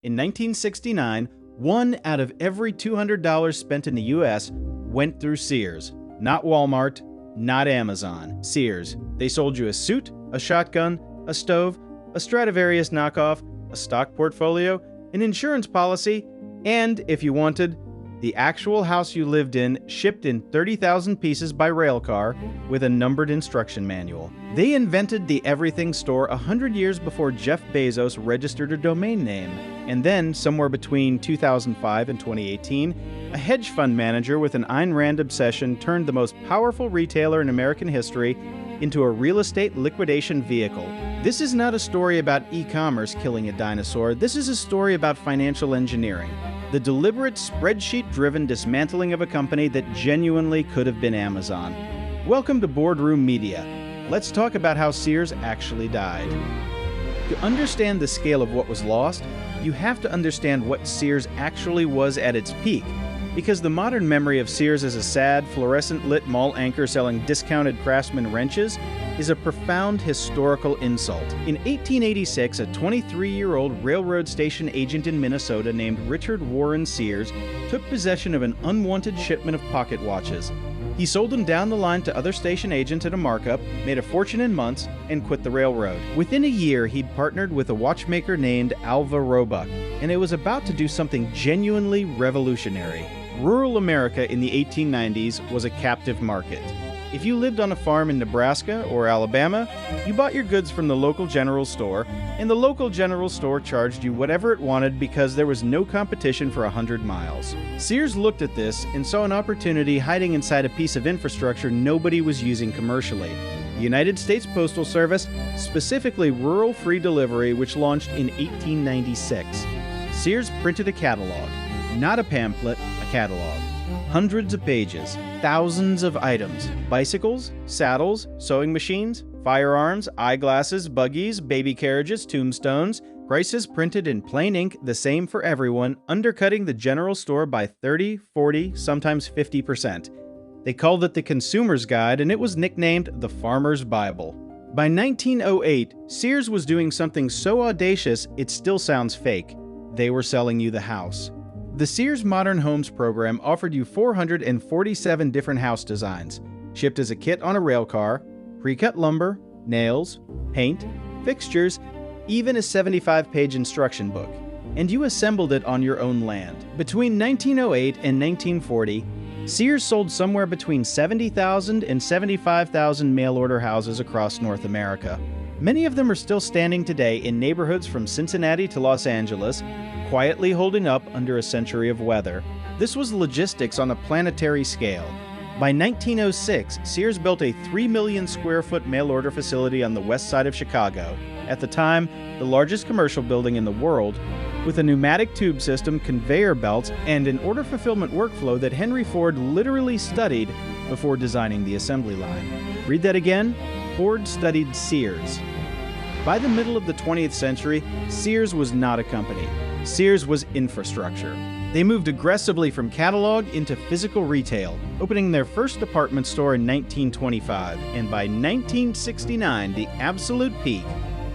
In 1969, 1 out of every $200 spent in the U.S. went through Sears. Not Walmart, not Amazon. Sears. They sold you a suit, a shotgun, a stove, a Stradivarius knockoff, a stock portfolio, an insurance policy, and, if you wanted, the actual house you lived in, shipped in 30,000 pieces by railcar with a numbered instruction manual. They invented the everything store 100 years before Jeff Bezos registered a domain name. And then, somewhere between 2005 and 2018, a hedge fund manager with an Ayn Rand obsession turned the most powerful retailer in American history into a real estate liquidation vehicle. This is not a story about e-commerce killing a dinosaur. This is a story about financial engineering. The deliberate, spreadsheet-driven dismantling of a company that genuinely could have been Amazon. Welcome to Boardroom Media. Let's talk about how Sears actually died. To understand the scale of what was lost, you have to understand what Sears actually was at its peak, because the modern memory of Sears as a sad, fluorescent-lit mall anchor selling discounted Craftsman wrenches is a profound historical insult. In 1886, a 23-year-old railroad station agent in Minnesota named Richard Warren Sears took possession of an unwanted shipment of pocket watches. He sold them down the line to other station agents at a markup, made a fortune in months, and quit the railroad. Within a year, he'd partnered with a watchmaker named Alva Roebuck, and it was about to do something genuinely revolutionary. Rural America in the 1890s was a captive market. If you lived on a farm in Nebraska or Alabama, you bought your goods from the local general store, and the local general store charged you whatever it wanted because there was no competition for 100 miles. Sears looked at this and saw an opportunity hiding inside a piece of infrastructure nobody was using commercially. The United States Postal Service, specifically rural free delivery, which launched in 1896. Sears printed a catalog, not a pamphlet, a catalog. Hundreds of pages, thousands of items, bicycles, saddles, sewing machines, firearms, eyeglasses, buggies, baby carriages, tombstones, prices printed in plain ink, the same for everyone, undercutting the general store by 30, 40, sometimes 50%. They called it the Consumer's Guide, and it was nicknamed the Farmer's Bible. By 1908, Sears was doing something so audacious it still sounds fake. They were selling you the house. The Sears Modern Homes program offered you 447 different house designs, shipped as a kit on a railcar, pre-cut lumber, nails, paint, fixtures, even a 75-page instruction book. And you assembled it on your own land. Between 1908 and 1940, Sears sold somewhere between 70,000 and 75,000 mail-order houses across North America. Many of them are still standing today in neighborhoods from Cincinnati to Los Angeles, quietly holding up under a century of weather. This was logistics on a planetary scale. By 1906, Sears built a 3 million square foot mail-order facility on the west side of Chicago, at the time the largest commercial building in the world, with a pneumatic tube system, conveyor belts, and an order fulfillment workflow that Henry Ford literally studied before designing the assembly line. Read that again? Ford studied Sears. By the middle of the 20th century, Sears was not a company. Sears was infrastructure. They moved aggressively from catalog into physical retail, opening their first department store in 1925, and by 1969, the absolute peak,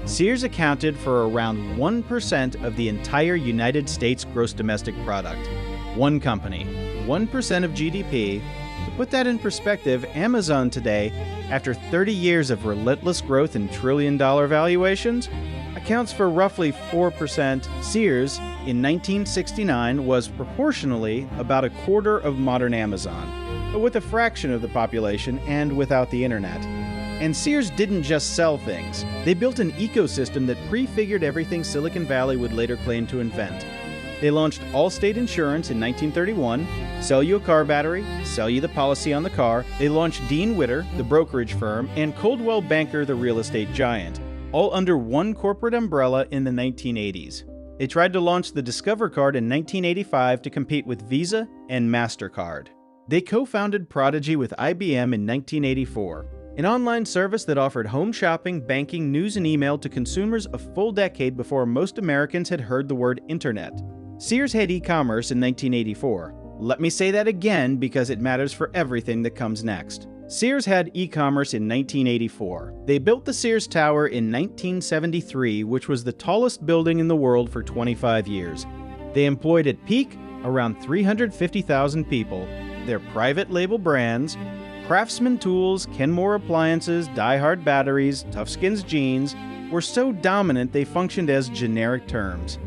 Sears accounted for around 1% of the entire United States gross domestic product. One company, 1% of GDP. To put that in perspective, Amazon today, after 30 years of relentless growth and trillion-dollar valuations, accounts for roughly 4%. Sears, in 1969, was proportionally about a quarter of modern Amazon, but with a fraction of the population and without the internet. And Sears didn't just sell things. They built an ecosystem that prefigured everything Silicon Valley would later claim to invent. They launched Allstate Insurance in 1931, sell you a car battery, sell you the policy on the car. They launched Dean Witter, the brokerage firm, and Coldwell Banker, the real estate giant, all under one corporate umbrella in the 1980s. They tried to launch the Discover card in 1985 to compete with Visa and MasterCard. They co-founded Prodigy with IBM in 1984, an online service that offered home shopping, banking, news, and email to consumers a full decade before most Americans had heard the word internet. Sears had e-commerce in 1984. Let me say that again because it matters for everything that comes next. Sears had e-commerce in 1984. They built the Sears Tower in 1973, which was the tallest building in the world for 25 years. They employed at peak around 350,000 people. Their private label brands, Craftsman tools, Kenmore appliances, Die-Hard batteries, Toughskins jeans, were so dominant they functioned as generic terms.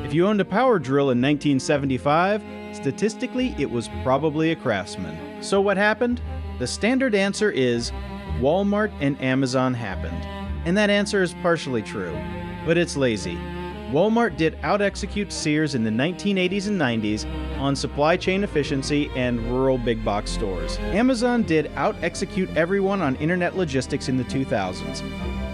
If you owned a power drill in 1975, statistically it was probably a Craftsman. So what happened? The standard answer is Walmart and Amazon happened. And that answer is partially true, but it's lazy. Walmart did out-execute Sears in the 1980s and 90s on supply chain efficiency and rural big box stores. Amazon did out-execute everyone on internet logistics in the 2000s,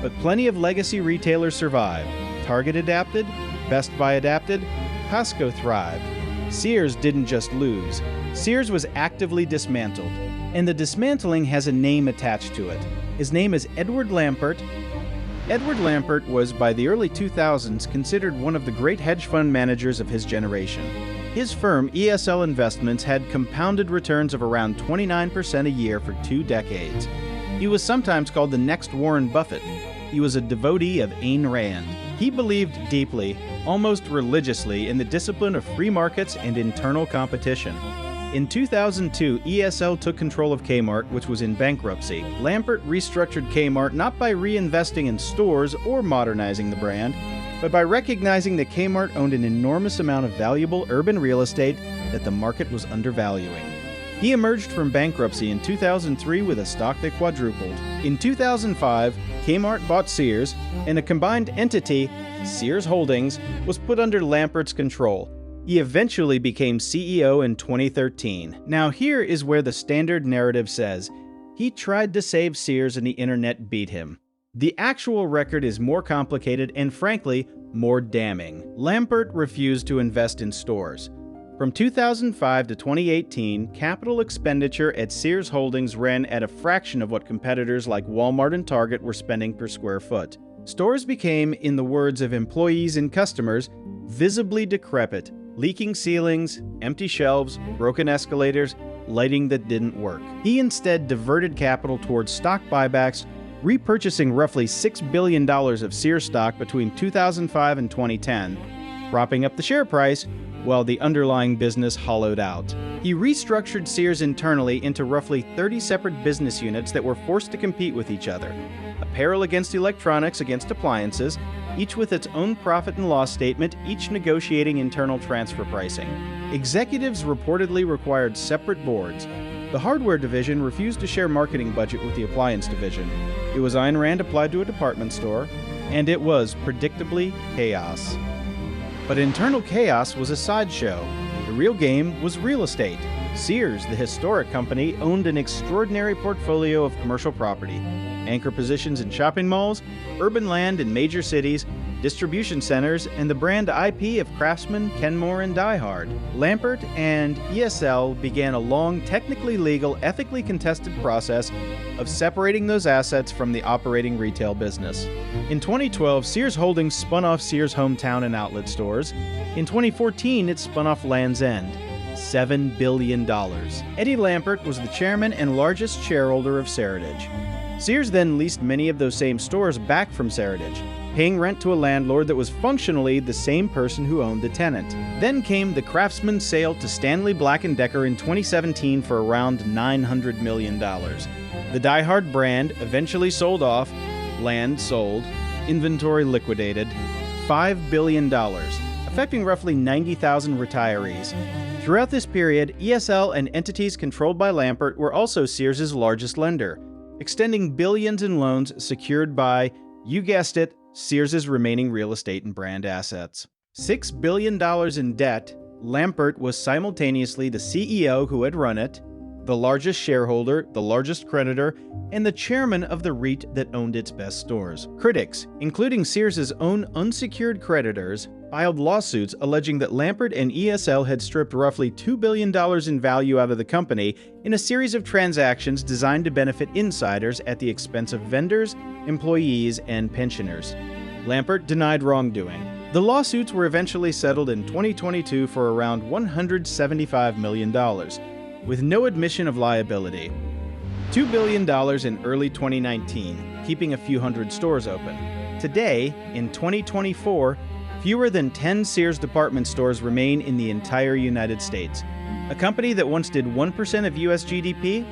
but plenty of legacy retailers survived. Target adapted, Best Buy adapted, Costco thrived. Sears didn't just lose. Sears was actively dismantled, and the dismantling has a name attached to it. His name is Edward Lampert. Edward Lampert was, by the early 2000s, considered one of the great hedge fund managers of his generation. His firm, ESL Investments, had compounded returns of around 29% a year for 2 decades. He was sometimes called the next Warren Buffett. He was a devotee of Ayn Rand. He believed deeply, almost religiously, in the discipline of free markets and internal competition. In 2002, ESL took control of Kmart, which was in bankruptcy. Lampert restructured Kmart not by reinvesting in stores or modernizing the brand, but by recognizing that Kmart owned an enormous amount of valuable urban real estate that the market was undervaluing. He emerged from bankruptcy in 2003 with a stock that quadrupled. In 2005, Kmart bought Sears, and a combined entity, Sears Holdings, was put under Lampert's control. He eventually became CEO in 2013. Now here is where the standard narrative says, he tried to save Sears and the internet beat him. The actual record is more complicated and frankly, more damning. Lampert refused to invest in stores. From 2005 to 2018, capital expenditure at Sears Holdings ran at a fraction of what competitors like Walmart and Target were spending per square foot. Stores became, in the words of employees and customers, visibly decrepit, leaking ceilings, empty shelves, broken escalators, lighting that didn't work. He instead diverted capital towards stock buybacks, repurchasing roughly $6 billion of Sears stock between 2005 and 2010, propping up the share price while the underlying business hollowed out. He restructured Sears internally into roughly 30 separate business units that were forced to compete with each other. Apparel against electronics against appliances, each with its own profit and loss statement, each negotiating internal transfer pricing. Executives reportedly required separate boards. The hardware division refused to share marketing budget with the appliance division. It was Ayn Rand applied to a department store, and it was, predictably, chaos. But internal chaos was a sideshow. The real game was real estate. Sears, the historic company, owned an extraordinary portfolio of commercial property. Anchor positions in shopping malls, urban land in major cities, distribution centers, and the brand IP of Craftsman, Kenmore, and Die-Hard. Lampert and ESL began a long, technically legal, ethically contested process of separating those assets from the operating retail business. In 2012, Sears Holdings spun off Sears Hometown and Outlet stores. In 2014, it spun off Land's End. $7 billion. Eddie Lampert was the chairman and largest shareholder of Seritage. Sears then leased many of those same stores back from Seritage, paying rent to a landlord that was functionally the same person who owned the tenant. Then came the Craftsman sale to Stanley Black & Decker in 2017 for around $900 million. The Die-Hard brand eventually sold off, land sold, inventory liquidated, $5 billion, affecting roughly 90,000 retirees. Throughout this period, ESL and entities controlled by Lampert were also Sears' largest lender, extending billions in loans secured by, you guessed it, Sears' remaining real estate and brand assets. $6 billion in debt, Lampert was simultaneously the CEO who had run it, the largest shareholder, the largest creditor, and the chairman of the REIT that owned its best stores. Critics, including Sears' own unsecured creditors, filed lawsuits alleging that Lampert and ESL had stripped roughly $2 billion in value out of the company in a series of transactions designed to benefit insiders at the expense of vendors, employees, and pensioners. Lampert denied wrongdoing. The lawsuits were eventually settled in 2022 for around $175 million, with no admission of liability. $2 billion in early 2019, keeping a few hundred stores open. Today, in 2024, fewer than 10 Sears department stores remain in the entire United States. A company that once did 1% of U.S. GDP,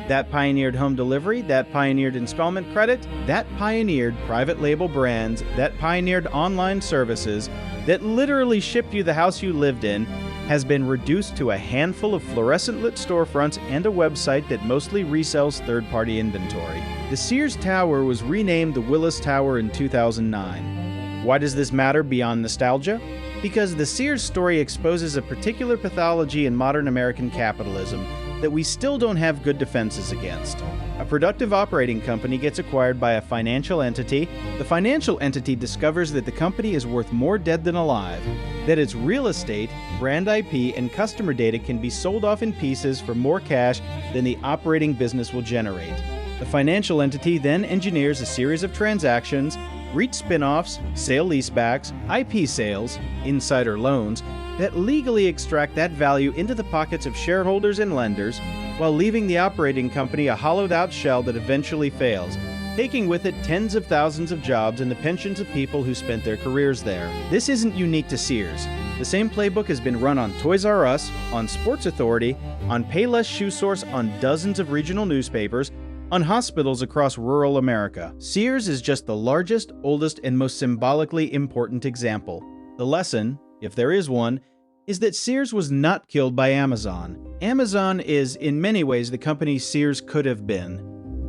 that pioneered home delivery, that pioneered installment credit, that pioneered private label brands, that pioneered online services, that literally shipped you the house you lived in, has been reduced to a handful of fluorescent-lit storefronts and a website that mostly resells third-party inventory. The Sears Tower was renamed the Willis Tower in 2009. Why does this matter beyond nostalgia? Because the Sears story exposes a particular pathology in modern American capitalism that we still don't have good defenses against. A productive operating company gets acquired by a financial entity. The financial entity discovers that the company is worth more dead than alive, that its real estate, brand IP, and customer data can be sold off in pieces for more cash than the operating business will generate. The financial entity then engineers a series of transactions, REIT spin-offs, sale-leasebacks, IP sales, insider loans, that legally extract that value into the pockets of shareholders and lenders, while leaving the operating company a hollowed-out shell that eventually fails, taking with it tens of thousands of jobs and the pensions of people who spent their careers there. This isn't unique to Sears. The same playbook has been run on Toys R Us, on Sports Authority, on Payless Shoe Source, on dozens of regional newspapers, on hospitals across rural America. Sears is just the largest, oldest, and most symbolically important example. The lesson, if there is one, is that Sears was not killed by Amazon. Amazon is, in many ways, the company Sears could have been.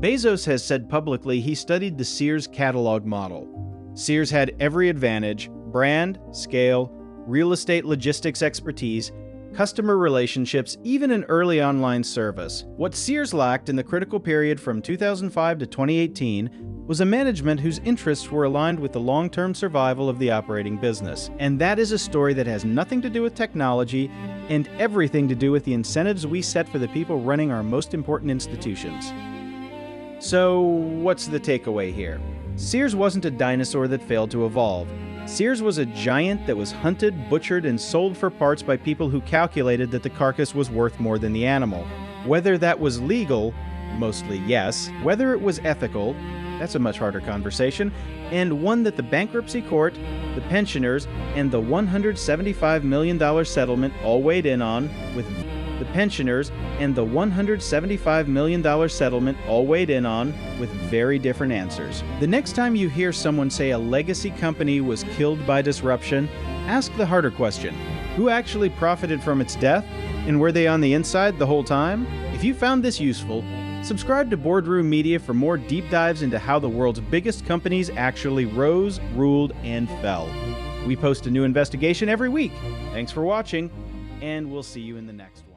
Bezos has said publicly he studied the Sears catalog model. Sears had every advantage: brand, scale, real estate logistics expertise, customer relationships, even an early online service. What Sears lacked in the critical period from 2005 to 2018 was a management whose interests were aligned with the long-term survival of the operating business. And that is a story that has nothing to do with technology and everything to do with the incentives we set for the people running our most important institutions. So, what's the takeaway here? Sears wasn't a dinosaur that failed to evolve. Sears was a giant that was hunted, butchered, and sold for parts by people who calculated that the carcass was worth more than the animal. Whether that was legal, mostly yes. Whether it was ethical, that's a much harder conversation, and one that the bankruptcy court, the pensioners, and the $175 million settlement all weighed in on, with the pensioners and the $175 million settlement all weighed in on with very different answers. The next time you hear someone say a legacy company was killed by disruption, ask the harder question: who actually profited from its death, and were they on the inside the whole time? If you found this useful, subscribe to Boardroom Media for more deep dives into how the world's biggest companies actually rose, ruled, and fell. We post a new investigation every week. Thanks for watching, and we'll see you in the next one.